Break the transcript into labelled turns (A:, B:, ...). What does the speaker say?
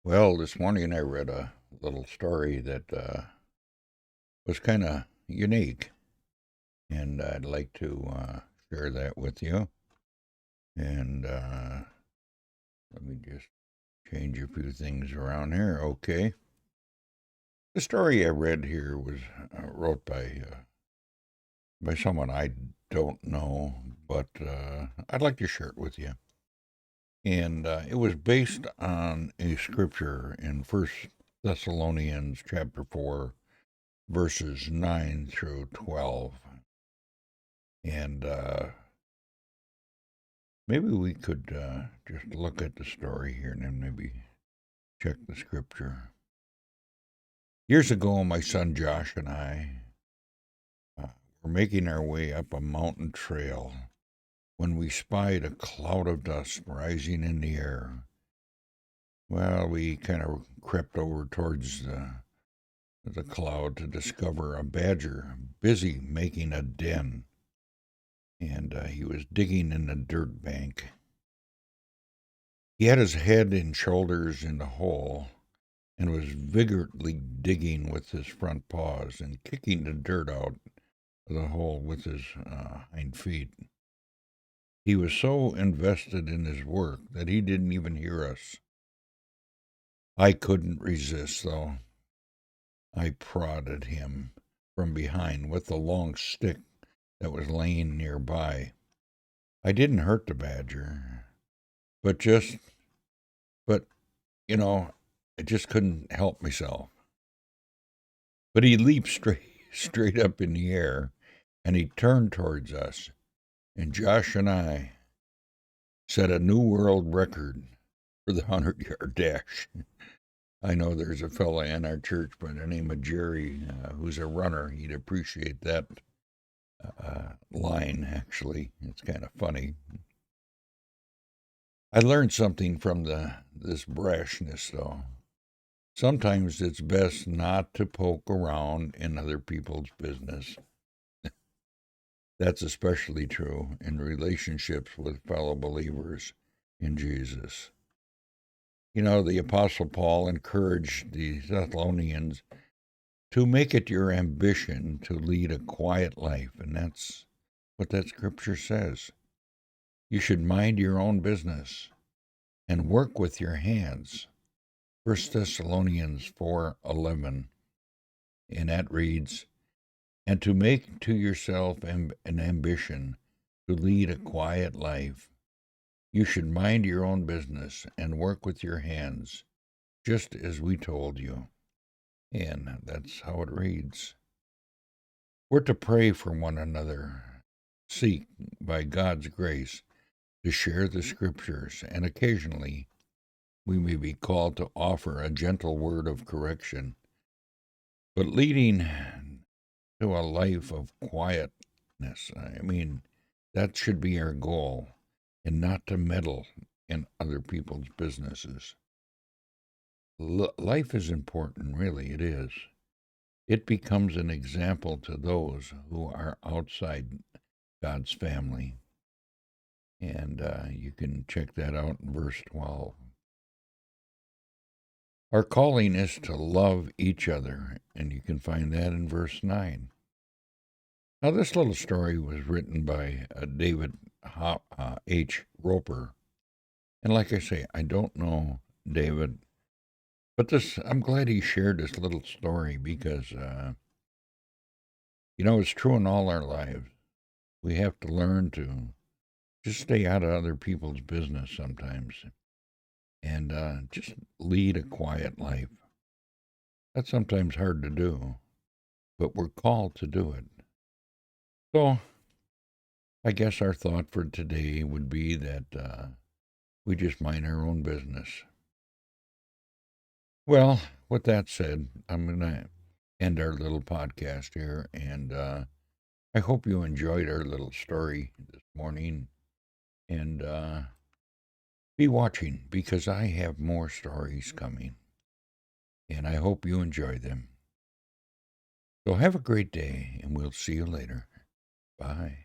A: Well, this morning I read a little story that was kind of unique, and I'd like to share that with you. And let me just change a few things around here. Okay. The story I read here was wrote by someone I don't know, but I'd like to share it with you. And it was based on a scripture in First Thessalonians chapter 4, verses 9 through 12. And maybe we could just look at the story here and then maybe check the scripture. Years ago, my son Josh and I were making our way up a mountain trail when we spied a cloud of dust rising in the air. Well, we kind of crept over towards the cloud to discover a badger busy making a den, and he was digging in the dirt bank. He had his head and shoulders in the hole and was vigorously digging with his front paws and kicking the dirt out of the hole with his hind feet. He was so invested in his work that he didn't even hear us. I couldn't resist, though. I prodded him from behind with the long stick that was laying nearby. I didn't hurt the badger, but just, but, you know, I just couldn't help myself. But he leaped straight up in the air, and he turned towards us, and Josh and I set a new world record for the 100-yard dash. I know there's a fella in our church by the name of Jerry who's a runner. He'd appreciate that line, actually. It's kind of funny. I learned something from this brashness, though. Sometimes it's best not to poke around in other people's business. That's especially true in relationships with fellow believers in Jesus. You know, the Apostle Paul encouraged the Thessalonians to make it your ambition to lead a quiet life, and that's what that scripture says. You should mind your own business and work with your hands. 1 Thessalonians 4:11, and that reads, and to make to yourself an ambition to lead a quiet life. You should mind your own business and work with your hands, just as we told you. And that's how it reads. We're to pray for one another, seek, by God's grace, to share the scriptures, and occasionally we may be called to offer a gentle word of correction. But leading to a life of quietness, that should be our goal, and not to meddle in other people's businesses. Life is important, really, it is. It becomes an example to those who are outside God's family. And you can check that out in verse 12. Our calling is to love each other, and you can find that in verse 9. Now, this little story was written by David H. Roper. And like I say, I don't know David, but I'm glad he shared this little story because, it's true in all our lives. We have to learn to just stay out of other people's business sometimes and just lead a quiet life. That's sometimes hard to do, but we're called to do it. So I guess our thought for today would be that we just mind our own business. Well, with that said, I'm going to end our little podcast here, and I hope you enjoyed our little story this morning. And be watching because I have more stories coming, and I hope you enjoy them. So have a great day, and we'll see you later. Bye.